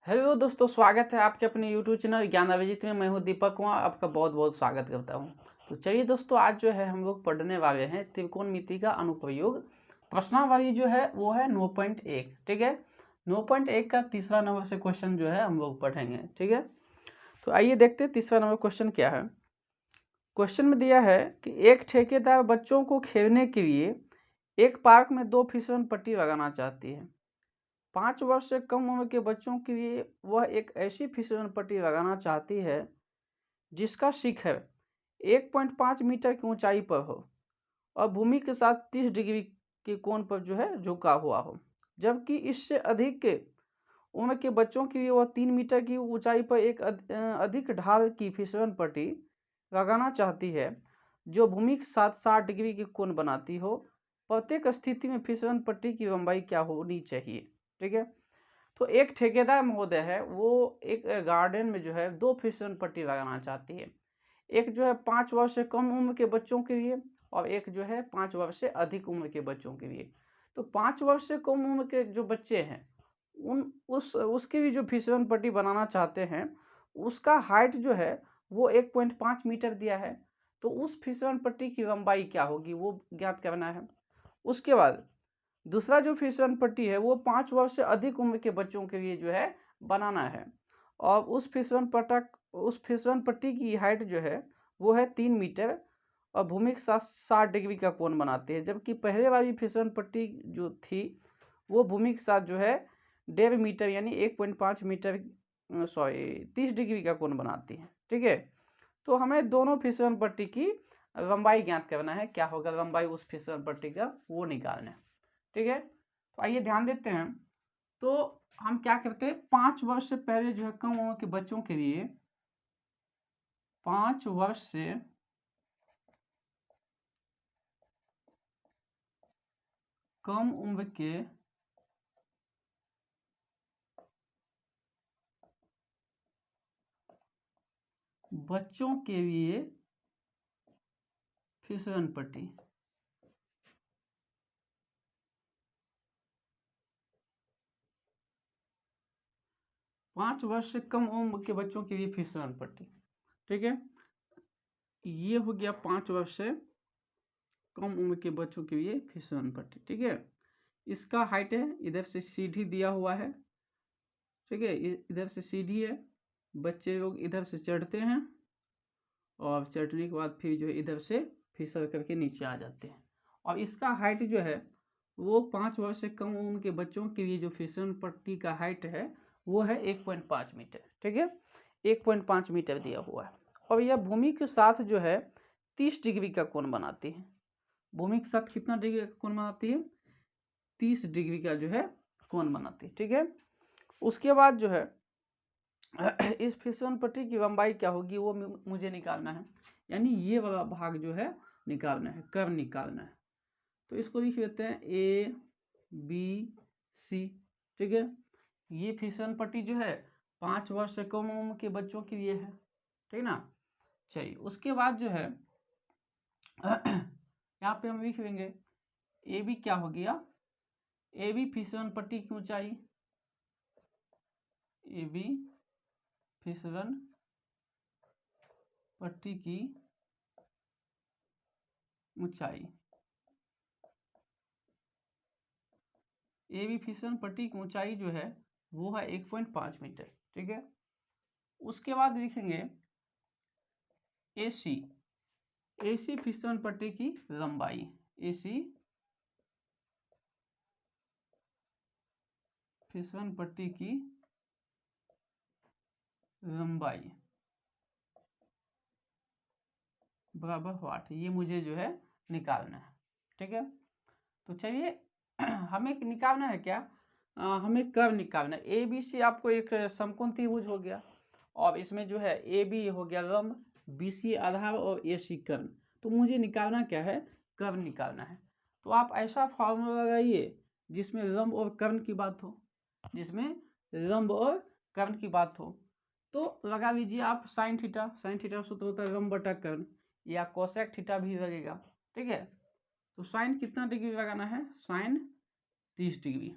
Hello दोस्तों, स्वागत है आपके अपने यूट्यूब चैनल ज्ञान अभिजीत में। मैं हूं दीपक कुमार, आपका बहुत बहुत स्वागत करता हूं। तो चलिए दोस्तों, आज जो है हम लोग पढ़ने वाले हैं त्रिकोणमिति का अनुप्रयोग। प्रश्नावली जो है वो है 9.1। ठीक है, 9.1 का तीसरा नंबर से क्वेश्चन जो है हम लोग पढ़ेंगे। ठीक है, तो आइए देखते हैं तीसरा नंबर क्वेश्चन क्या है। क्वेश्चन में दिया है कि एक ठेकेदार बच्चों को खेलने के लिए एक पार्क में 2 फिसलन पट्टी लगाना चाहती है। 5 वर्ष से कम उम्र के बच्चों के लिए वह एक ऐसी फिसलन पट्टी लगाना चाहती है जिसका शिखर 1.5 मीटर की ऊंचाई पर हो और भूमि के साथ 30 डिग्री के कोण पर जो है झुका हुआ हो, जबकि इससे अधिक के उम्र के बच्चों के लिए वह 3 मीटर की ऊंचाई पर एक अधिक ढाल की फिसलन पट्टी लगाना चाहती है जो भूमि के साथ 60 डिग्री के कोण बनाती हो। प्रत्येक स्थिति में फिसलन पट्टी की लंबाई क्या होनी चाहिए। ठीक है, तो एक ठेकेदार महोदय है, वो एक गार्डन में जो है 2 फिसलन पट्टी लगाना चाहती है। एक जो है 5 वर्ष से कम उम्र के बच्चों के लिए और एक जो है 5 वर्ष से अधिक उम्र के बच्चों के लिए। तो 5 वर्ष से कम उम्र के जो बच्चे हैं उसके लिए जो फिसलन पट्टी बनाना चाहते हैं उसका हाइट जो है वो 1.5 मीटर दिया है। तो उस फिसलन पट्टी की लंबाई क्या होगी वो ज्ञात करना है। उसके बाद दूसरा जो फिसलन पट्टी है वो 5 वर्ष से अधिक उम्र के बच्चों के लिए जो है बनाना है और उस फिसलन पट्टी की हाइट जो है वो है 3 मीटर और भूमि के साथ 60 डिग्री का कोण बनाती है, जबकि पहले वाली फिसलन पट्टी जो थी वो भूमि के साथ जो है 1.5 मीटर यानी 1.5 मीटर 30 डिग्री का कोण बनाती है। ठीक है, तो हमें दोनों फिसलन पट्टी की लंबाई ज्ञात करना है। क्या होगा लंबाई उस फिसलन पट्टी का वो निकालना है। ठीक है, तो आइए ध्यान देते हैं। तो हम क्या करते हैं, 5 वर्ष से पहले जो है कम उम्र के बच्चों के लिए 5 वर्ष से कम उम्र के बच्चों के लिए फिसलन पट्टी। पाँच वर्ष से कम उम्र के बच्चों के लिए फिसलन पट्टी। ठीक है, ये हो गया 5 वर्ष से कम उम्र के बच्चों के लिए फिसलन पट्टी। ठीक है, इसका हाइट है, इधर से सीढ़ी दिया हुआ है। ठीक है, इधर से सीढ़ी है, बच्चे लोग इधर से चढ़ते हैं और चढ़ने के बाद फिर जो है इधर से फिसल करके नीचे आ जाते हैं। और इसका हाइट जो है वो 5 वर्ष से कम उम्र के बच्चों के लिए जो फिसलन पट्टी का हाइट है वो है 1.5 मीटर। ठीक है, 1.5 मीटर दिया हुआ है और यह भूमि के साथ जो है 30 डिग्री का कोण बनाती है। भूमि के साथ कितना डिग्री का कोण बनाती है? 30 डिग्री का जो है कोण बनाती है। ठीक है, उसके बाद जो है इस फिसलन पट्टी की लंबाई क्या होगी वो मुझे निकालना है, यानी ये वाला भाग जो है निकालना है, कर्व निकालना है। तो इसको लिख लेते हैं ए बी सी। ठीक है, ये फिसलन पट्टी जो है 5 वर्ष से कम उम्र के बच्चों के लिए है। ठीक ना, चलिए उसके बाद जो है यहाँ पे हम लिख लेंगे ए बी क्या हो गया, ए बी फिसलन पट्टी की ऊंचाई, ए बी फिसलन पट्टी की ऊंचाई, ए बी फिसलन पट्टी की ऊंचाई जो है वो है 1.5 मीटर। ठीक है, उसके बाद लिखेंगे ए सी फिसलन पट्टी की लंबाई, ए सी फिसलन पट्टी की लंबाई बराबर वाट, ये मुझे जो है निकालना है। ठीक है, तो चलिए हमें निकालना है क्या, हमें कर्व निकालना है। ए बी सी आपको एक समकोण त्रिभुज हो गया और इसमें जो है ए बी हो गया लंब, बी सी आधार और ए सी कर्ण। तो मुझे निकालना क्या है, कर्व निकालना है। तो आप ऐसा फॉर्मूला लगाइए जिसमें लंब और कर्ण की बात हो, जिसमें लंब और कर्ण की बात हो। तो लगा लीजिए आप साइन थीटा, साइन थीटा सूत्र होता है लंब बटा कर्ण, या कोसेक थीटा भी लगेगा। ठीक है, तो साइन कितना डिग्री लगाना है, साइन 30 डिग्री,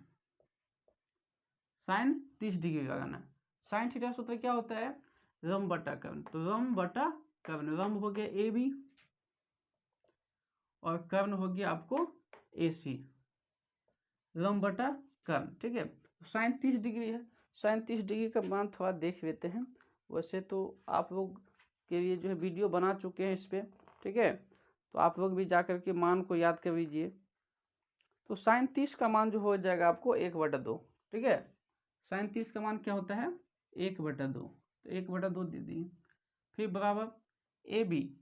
साइन 30 डिग्री लगाना है। साइन थीटा सूत्र क्या होता है, रम बटा कर्ण। तो रम बटा कर्ण, रम हो गया ए बी और कर्ण हो गया आपको ए सी, रम बटा कर्ण। ठीक है, साइन 30 डिग्री है। साइन 30 डिग्री का मान थोड़ा देख लेते हैं। वैसे तो आप लोग के लिए जो है वीडियो बना चुके हैं इस पर, ठीक है, तो आप लोग भी जा कर के मान को याद कर लीजिए। तो साइन 30 का मान जो हो जाएगा आपको 1/2। ठीक है, साइन 30 का मान क्या होता है, 1/2। तो 1/2 दे दिए। फिर बराबर ए बी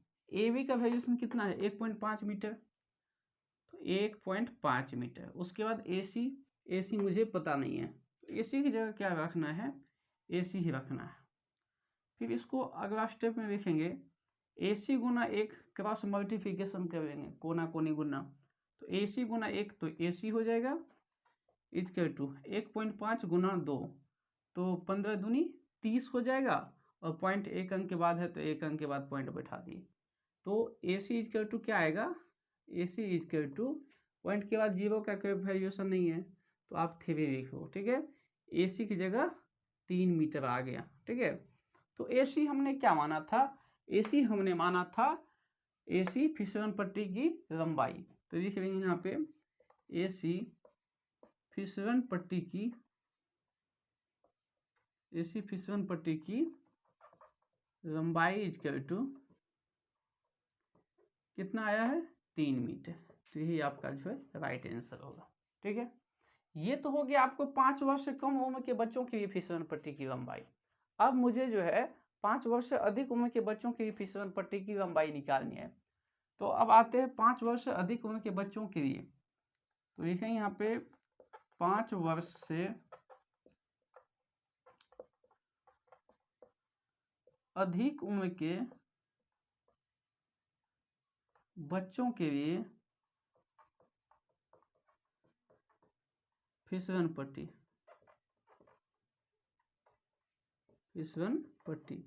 का वैल्यूशन कितना है, 1.5 मीटर। तो 1.5 मीटर। उसके बाद ए सी मुझे पता नहीं है, तो ए सी की जगह क्या रखना है, ए सी ही रखना है। फिर इसको अगला स्टेप में देखेंगे, ए सी गुना 1 क्रॉस मल्टीप्लिकेशन करेंगे, कोना कोनी गुना। तो ए सी गुना 1 तो ए सी हो जाएगा, इजकल टू 1.5 गुना 2 तो 15 दूनी 30 हो जाएगा। और पॉइंट एक अंक के बाद है तो एक अंक के बाद पॉइंट बैठा दिए। तो ए सी इजकल टू क्या आएगा, ए सी इजकल टू पॉइंट के बाद जीरो का कोई वैल्यूशन नहीं है तो आप 3 लिखो। ठीक है, ए सी की जगह 3 मीटर आ गया। ठीक है, तो ए सी हमने क्या माना था, ए सी हमने माना था ए सी फिसलन पट्टी की लंबाई। तो लिख लेंगे यहाँ पे ए सी फिसलन पट्टी की, ए सी फिसलन पट्टी की लंबाई इजकल टू कितना आया है, 3 मीटर। तो यही आपका जो है राइट आंसर होगा। ठीक है, ये तो हो गया आपको 5 वर्ष से कम उम्र के बच्चों की फिसलन पट्टी की लंबाई। अब मुझे जो है 5 वर्ष से अधिक उम्र के बच्चों की फिसलन पट्टी की लंबाई निकालनी है। तो अब आते हैं 5 वर्ष से अधिक उम्र के बच्चों के लिए। तो लिखें यहाँ पे 5 वर्ष से अधिक उम्र के बच्चों के लिए फिसलन पट्टी, फिसलन पट्टी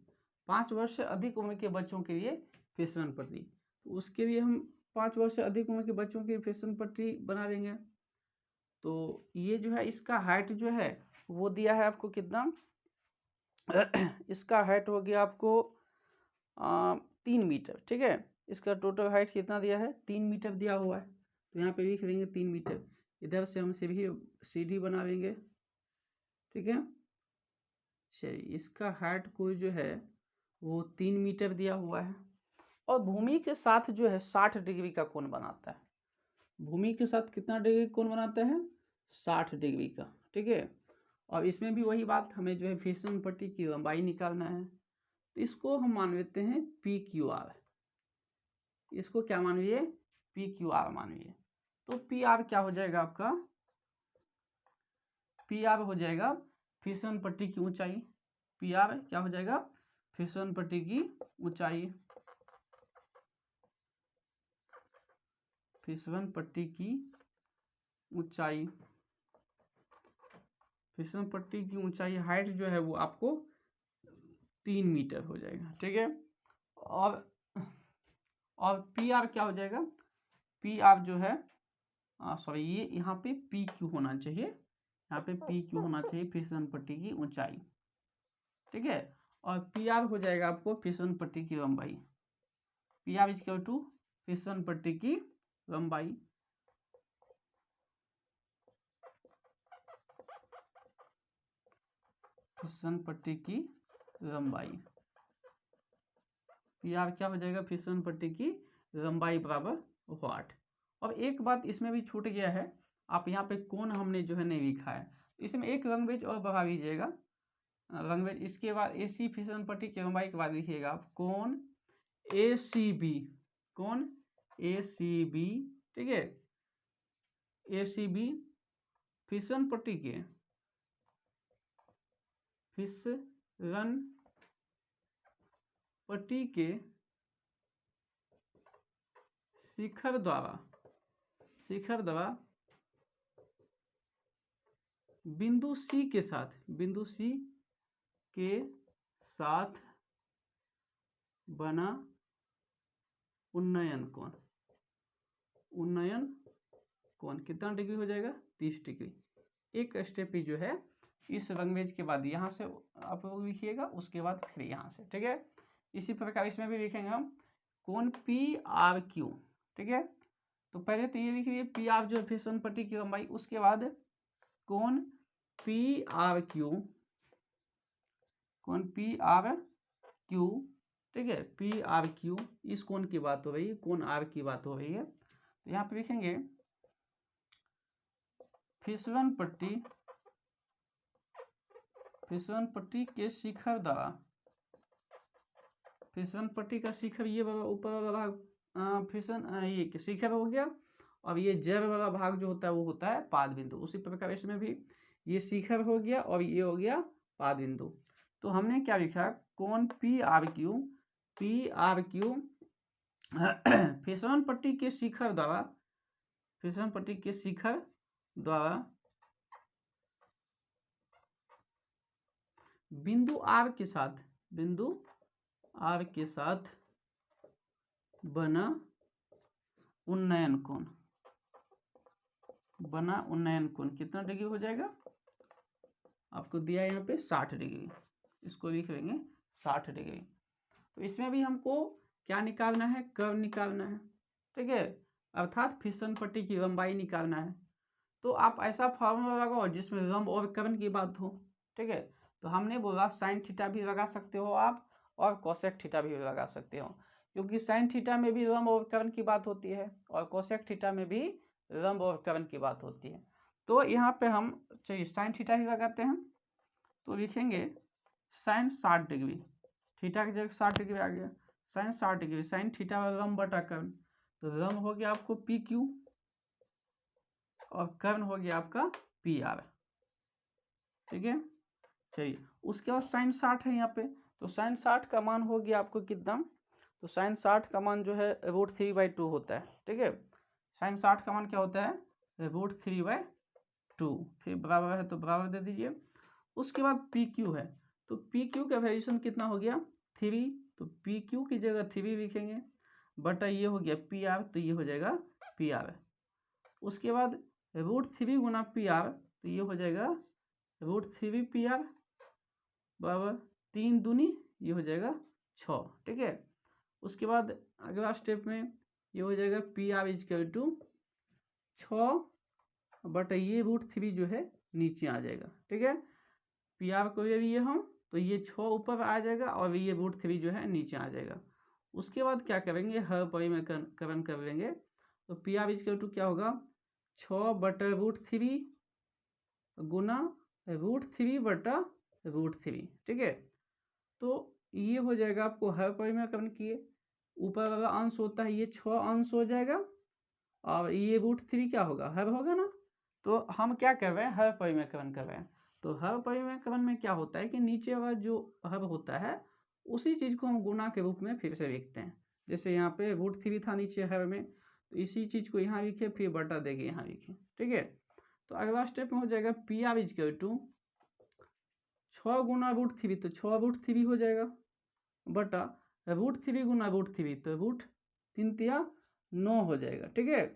5 वर्ष से अधिक उम्र के बच्चों के लिए फिसलन पट्टी। तो उसके लिए हम 5 वर्ष से अधिक उम्र के बच्चों की फिसलन पट्टी बना लेंगे। तो ये जो है इसका हाइट जो है वो दिया है आपको कितना इसका हाइट हो गया आपको 3 मीटर। ठीक है, इसका टोटल हाइट कितना दिया है, 3 मीटर दिया हुआ है। तो यहाँ पे लिख लेंगे 3 मीटर। इधर से हम सीढ़ी बना लेंगे। ठीक है, चलिए इसका हाइट को जो है वो 3 मीटर दिया हुआ है। और भूमि के साथ जो है 60 डिग्री का कोण बनाता है। भूमि के साथ कितना डिग्री कोण बनाता है, 60 डिग्री का। ठीक है, और इसमें भी वही बात, हमें जो है फिसलन पट्टी की लंबाई निकालना है। तो इसको हम मान लेते हैं पी क्यू आर। इसको क्या मानिए, पी क्यू आर मानिए। तो पी आर क्या हो जाएगा आपका, पी आर हो जाएगा फिसलन पट्टी की ऊंचाई। पी आर क्या हो जाएगा, फिसलन पट्टी की ऊंचाई, फिसलन पट्टी की ऊंचाई, फिसलन पट्टी की ऊंचाई हाइट जो है वो आपको 3 मीटर हो जाएगा। ठीक है, और पी आर क्या हो जाएगा, पी आर जो है सॉरी ये यहाँ पे पी क्यू होना चाहिए, यहाँ पे पी क्यू होना चाहिए फिसलन पट्टी की ऊंचाई। ठीक है, और पी आर हो जाएगा आपको फिसलन पट्टी की लंबाई। पी आर इक्वल टू फिसलन पट्टी की लंबाई। फिसलन पट्टी की लंबाई, पी आर क्या हो जाएगा, फिसलन पट्टी की लंबाई बराबर वाट। और एक बात इसमें भी छूट गया है, आप यहाँ पे कोण हमने जो है नहीं लिखा है। इसमें एक लैंग्वेज और बढ़ा लीजिएगा, लैंग्वेज इसके बाद ए सी फिसलन पट्टी की लंबाई के बाद लिखिएगा आप कोण ए सी बी, कोण ए सी बी। ठीक है, ए सी बी फिसलन पट्टी के, फिसलन पट्टी के शिखर द्वारा बिंदु सी के साथ, बिंदु सी के साथ बना उन्नयन कोण, उन्नयन कोण कितना डिग्री हो जाएगा, 30 डिग्री। एक स्टेप ही जो है इस लैंग्वेज के बाद यहाँ से आप लोग लिखिएगा, उसके बाद फिर यहाँ से, ठीक है। इसी प्रकार इसमें भी लिखेंगे हम कोण पी आर क्यू, ठीक है। तो पहले तो ये लिखिए पी आर जो फिशन पट्टी की लंबाई, उसके बाद कोण पी आर क्यू, कोण पी आर क्यू, ठीक है। पी आर क्यू, इस कोण की बात हो रही है, कोण आर की बात हो रही है। तो यहाँ पे लिखेंगे फिसलन पट्टी, फिसलन पट्टी के शिखर द्वारा, फिसलन पट्टी का शिखर ये ऊपर वाला भाग फिसन ये शिखर हो गया, और ये जड़ वाला भाग जो होता है वो होता है पाद बिंदु। उसी प्रकार इसमें भी ये शिखर हो गया और ये हो गया पाद बिंदु। तो हमने क्या लिखा, कोण P R Q, P R Q फिसलन पट्टी के शिखर द्वारा, फिसलन पट्टी के शिखर द्वारा बिंदु आर के साथ, बिंदु आर के साथ बना उन्नयन कोण, बना उन्नयन कोण कितना डिग्री हो जाएगा, आपको दिया है यहाँ पे 60 डिग्री, इसको लिख लेंगे 60 डिग्री। तो इसमें भी हमको क्या निकालना है, कर्व निकालना है, ठीक है, अर्थात फिसलन पट्टी की लंबाई निकालना है। तो आप ऐसा फॉर्मूला लगाओ जिसमें लंब और कर्व की बात हो, ठीक है। तो हमने बोला साइन थीटा भी लगा सकते हो आप, और कोसेक थीटा भी लगा सकते हो, क्योंकि साइन थीटा में भी लंब और कर्व की बात होती है, और कोसेक थीटा में भी लंब और कर्व की बात होती है। तो यहाँ पे हम चलिए साइन थीटा ही लगाते हैं। तो लिखेंगे साइन 60 डिग्री, थीटा की जगह 60 डिग्री आ गया, साइन 60 डिग्री, साइन थीटा वाला लंब बटा कर्व, तो लंब हो गया आपको पी क्यू और कर्व हो गया आपका पी आर, ठीक है। चलिए उसके बाद साइन 60 है यहाँ पे, तो साइन 60 का मान हो गया आपको कितना, तो साइन 60 का मान जो है √3/2 होता है, ठीक है। साइन 60 का मान क्या होता है, √3/2, फिर बराबर है तो बराबर दे दीजिए। उसके बाद पी क्यू है, तो पी क्यू का वैल्यूशन कितना हो गया 3, तो पी क्यू की जगह 3 लिखेंगे, बटा ये हो गया पी आर, तो ये हो जाएगा पी आर। उसके बाद √3 गुना पी आर, तो ये हो जाएगा √3 पी आर बराबर 3 दूनी ये हो जाएगा 6, ठीक है। उसके बाद अगला स्टेप में ये हो जाएगा पी आर इजकल टू 6 बटा ये √3 जो है नीचे आ जाएगा, ठीक है। पी आर को ये हम, तो ये 6 ऊपर आ जाएगा और ये √3 जो है नीचे आ जाएगा। उसके बाद क्या करेंगे, हर परिमेयकरण कर लेंगे, तो पी आर इजकल टू क्या होगा 6 बटा √3 गुना √3 बटा √3, ठीक है। तो ये हो जाएगा आपको हर परिमेयकरण किए, ऊपर वाला अंश होता है ये 6 अंश हो जाएगा, और ये √3 क्या होगा, हर होगा ना। तो हम क्या कर रहे हैं, हर परिमेयकरण कर रहे हैं। तो हर परिमेयकरण में क्या होता है कि नीचे वाला जो हर होता है उसी चीज़ को हम गुना के रूप में फिर से लिखते हैं। जैसे यहाँ पे √3 था नीचे हर में, तो इसी चीज़ को यहाँ लिखे, फिर बटा देके यहाँ लिखे, ठीक है। तो अगला स्टेप में हो जाएगा पी आर इजकल टू 6 गुना √3, तो 6 √3 हो जाएगा, बटा √3 गुना √3, तो √3 तिया 9 हो जाएगा, ठीक है।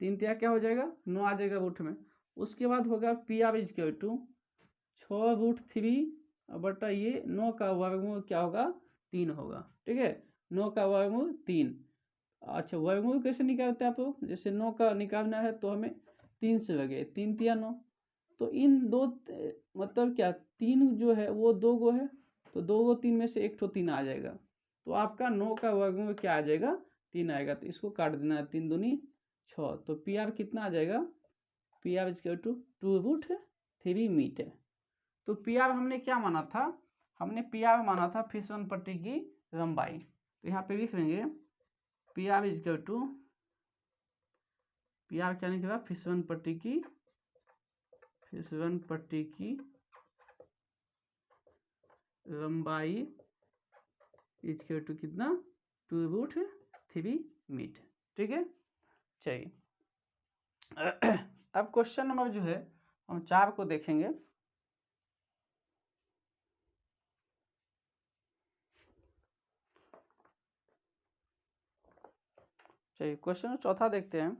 3 तिया क्या हो जाएगा 9 आ जाएगा रूट में। उसके बाद होगा पी आर इजकल टू 6 √3 बटा ये 9 का वर्गमूल क्या होगा 3 होगा, ठीक है। 9 का वर्गमूल 3। अच्छा वर्गमूल कैसे निकालते हैं आप लोग, जैसे 9 का निकालना है तो हमें 3 से लगे, 3 तिया 9, तो इन दो मतलब क्या 3 जो है वो 2 गो है, तो 2 गो 3 में से एक ठो 3 आ जाएगा, तो आपका 9 का वर्गमूल क्या आ जाएगा 3 आएगा, तो इसको काट देना है, 3 दूनी 6, तो पी आर कितना आ जाएगा, P R is equal to 2√3 metre. तो पी आर हमने क्या माना था, हमने पी आर माना था फिसलन पट्टी की लंबाई, तो यहाँ पे लिख लेंगे P R is equal to, P R क्या निकला फिसलन पट्टी की, फिसलन पट्टी की लंबाई इजकल टू कितना 2√3 मीटर, ठीक है। चलिए अब क्वेश्चन नंबर जो है हम 4 को देखेंगे। चलिए क्वेश्चन चौथा देखते हैं।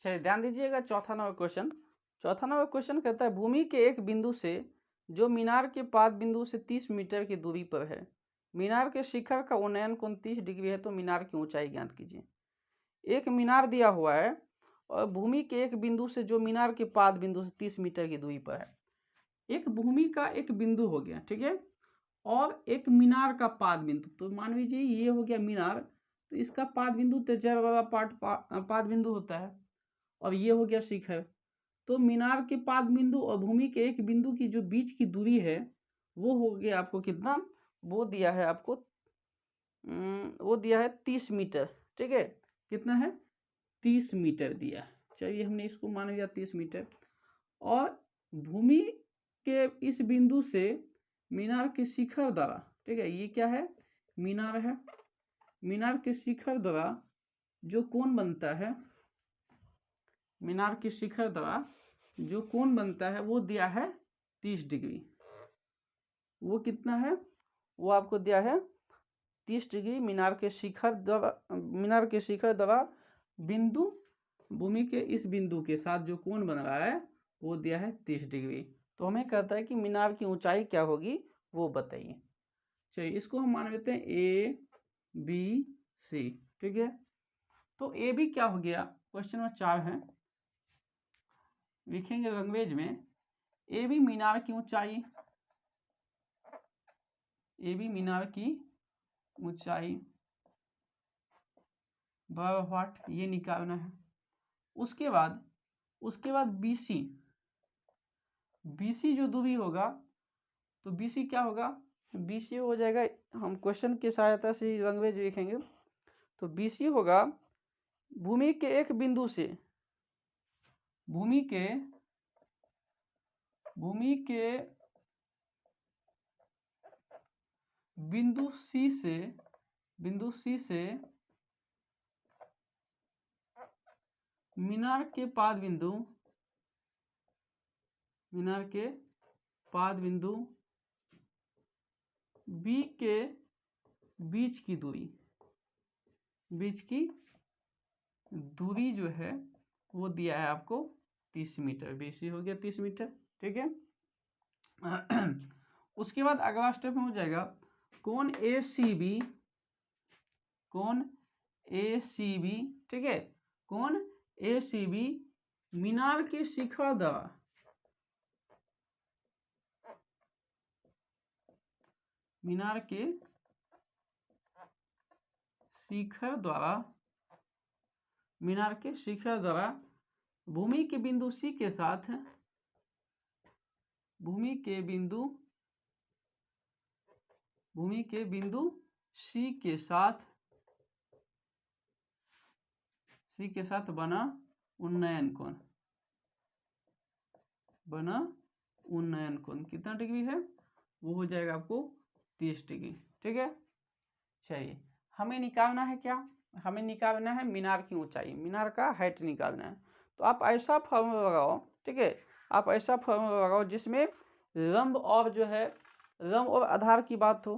चलिए ध्यान दीजिएगा। चौथा नंबर क्वेश्चन कहता है भूमि के एक बिंदु से जो मीनार के पाद बिंदु से 30 मीटर की दूरी पर है, मीनार के शिखर का उन्नयन कोण 30 डिग्री है, तो मीनार की ऊंचाई ज्ञात कीजिए। एक मीनार दिया हुआ है और भूमि के एक बिंदु से जो मीनार के पाद बिंदु से 30 मीटर की दूरी पर है। एक भूमि का एक बिंदु हो गया, ठीक है, और एक मीनार का पाद बिंदु। तो मान लीजिए ये हो गया मीनार, तो इसका पाद बिंदु त्रिज्या वाला पाद बिंदु होता है, और ये हो गया शिखर। तो मीनार के पाद बिंदु और भूमि के एक बिंदु की जो बीच की दूरी है वो हो गया आपको कितना, वो दिया है आपको, वो दिया है 30 मीटर, ठीक है। कितना है, 30 मीटर दिया। चलिए हमने इसको मान लिया 30 मीटर। और भूमि के इस बिंदु से मीनार के शिखर द्वारा, ठीक है, ये क्या है, मीनार है, मीनार के शिखर द्वारा जो कोण बनता है, मीनार के शिखर द्वारा जो कोण बनता है वो दिया है 30 डिग्री। वो कितना है, वो आपको दिया है 30 डिग्री। मीनार के शिखर द्वारा बिंदु, भूमि के इस बिंदु के साथ जो कोण बन रहा है वो दिया है 30 डिग्री। तो हमें कहता है कि मीनार की ऊंचाई क्या होगी वो बताइए। चलिए इसको हम मान लेते हैं ABC, ठीक है। तो AB क्या हो गया, क्वेश्चन नंबर 4 है, लिखेंगे लैंग्वेज में। AB मीनार की ऊंचाई, AB मीनार की ऊंचाई बराबर व्हाट, ये निकालना है। उसके बाद BC जो दूरी होगा, तो BC क्या होगा, BC हो जाएगा, हम क्वेश्चन की सहायता से ही लैंग्वेज लिखेंगे। तो BC होगा भूमि के एक बिंदु से, भूमि के बिंदु C से मीनार के पाद बिंदु B के बीच की दूरी जो है वो दिया है आपको 30 मीटर। BC हो गया 30 मीटर, ठीक है। उसके बाद अगला स्टेप में हो जाएगा कोण ACB, ठीक है। कोण ACB मीनार के शिखर द्वारा, मीनार के शिखर द्वारा भूमि के बिंदु C के साथ, भूमि के बिंदु C के साथ बना उन्नयन कोण कितना डिग्री है, वो हो जाएगा आपको 30 डिग्री, ठीक है। चलिए हमें निकालना है क्या, हमें निकालना है मीनार की ऊंचाई, मीनार का हाइट निकालना है। तो आप ऐसा फॉर्मूला लगाओ, ठीक है, आप ऐसा फॉर्मूला लगाओ जिसमें लंब और आधार की बात हो।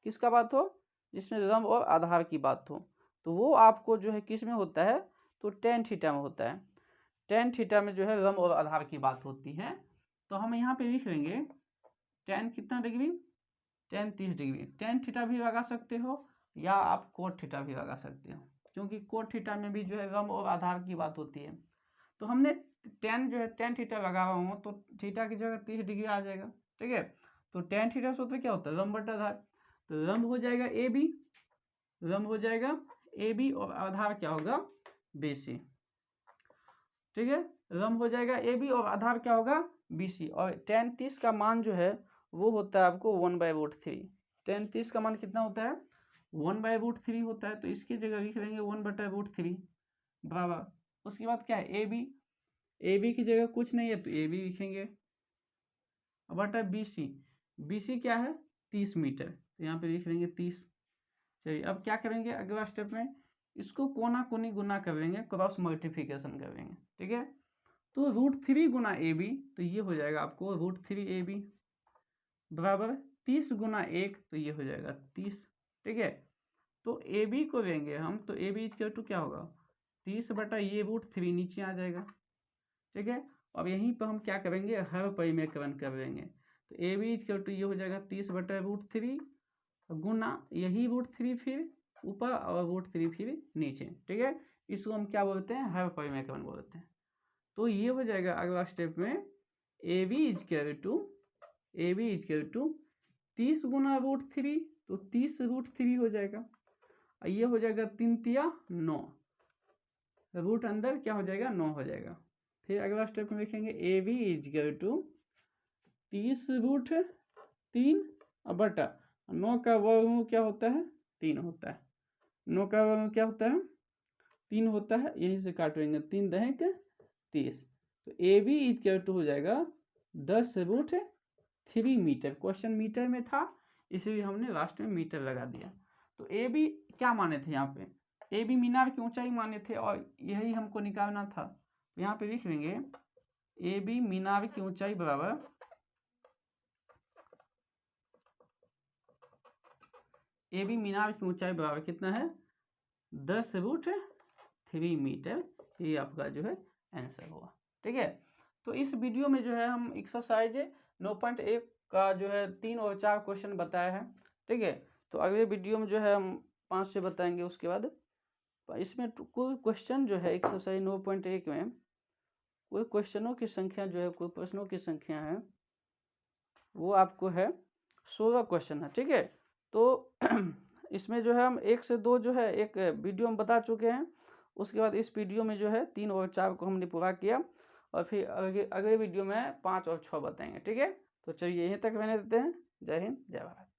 किसका बात हो, जिसमें लंब और आधार की बात हो। तो वो आपको जो है किस में होता है, तो टेन थीटा में होता है। टेन थीटा में जो है लंब और आधार की बात होती है। तो हम यहाँ पे लिख लेंगे टेन कितना degree, ten 30 degree. Tan theta भी लगा सकते हो या आप कोट थीटा भी लगा सकते हो, क्योंकि कोट थीटा में भी जो है लंब और आधार की बात होती है। तो हमने टेन थीटा लगा रहा हूँ, तो थीटा की जगह 30 डिग्री आ जाएगा, ठीक है। तो टेन थीटा सूत्र क्या होता है, लंब बटा आधार। तो लंब हो जाएगा AB और आधार क्या होगा BC, ठीक है। लंब हो जाएगा AB और आधार क्या होगा BC। और टेन 30 का मान जो है वो होता है आपको 1/√3। टेन 30 का मान कितना होता है, 1/√3 होता है। तो इसकी जगह लिख लेंगे 1/√3 बराबर। उसके बाद क्या है AB की जगह कुछ नहीं है तो AB लिखेंगे बटा BC क्या है 30 मीटर, तो यहाँ पे लिख लेंगे 30। चलिए अब क्या करेंगे, अगला स्टेप में इसको कोना कोनी गुना करेंगे, क्रॉस मल्टीप्लिकेशन करेंगे, ठीक है। तो √3 गुना AB, तो ये हो जाएगा आपको √3 AB बराबर 30 गुना 1, तो ये हो जाएगा 30, ठीक है। तो AB को लेंगे हम, तो AB इक्वल टू क्या होगा 30 बटा ये √3 नीचे आ जाएगा, ठीक है। अब यहीं पर हम क्या करेंगे, हर परिमेयकरण कर देंगे। तो ए बी इक्वल टू ये हो जाएगा 30/√3 गुना यही √3 फिर ऊपर और √3 फिर नीचे, ठीक है। इसको हम क्या बोलते हैं, हर परिमेयकरण बोलते हैं। तो ये हो जाएगा अगला स्टेप में ए बी इक्वल टू 30 गुना √3, तो 30√3 हो जाएगा। ये हो जाएगा 3 तिया 9, रूट अंदर क्या हो जाएगा 9 हो जाएगा। फिर अगला स्टेप में लिखेंगे ए बी इक्वल टू 30√3 बटा 9 का वर्गमूल क्या होता है 3 होता है। 9 का वर्गमूल क्या होता है 3 होता है, यहीं से काटेंगे 3 दहेक 30। तो ए बी इक्वल टू हो जाएगा 10√3 मीटर। क्वेश्चन मीटर में था इसलिए हमने लास्ट में मीटर लगा दिया। तो ए बी क्या माने थे यहाँ पे, ए बी मीनार की ऊंचाई माने थे और यही हमको निकालना था। यहाँ पे लिख लेंगे ए बी मीनार की ऊंचाई बराबर कितना है 10√3 मीटर। ये आपका जो है आंसर होगा, ठीक है। तो इस वीडियो में जो है हम एक्सरसाइज 9.1 का जो है 3 और 4 क्वेश्चन बताए हैं, ठीक है। तो अगले वीडियो में जो है हम 5 से बताएंगे। उसके बाद इसमें कुल क्वेश्चन जो है एक्सरसाइज 9.1 में कोई क्वेश्चनों की संख्या जो है, कोई प्रश्नों की संख्या है वो आपको है 16 क्वेश्चन है, ठीक है। तो इसमें जो है हम 1 से 2 जो है एक वीडियो में बता चुके हैं। उसके बाद इस वीडियो में जो है 3 और 4 को हमने पूरा किया और फिर अगले वीडियो में 5 और 6 बताएंगे, ठीक है। तो चलिए यहीं तक रहने देते हैं। जय हिंद, जय भारत।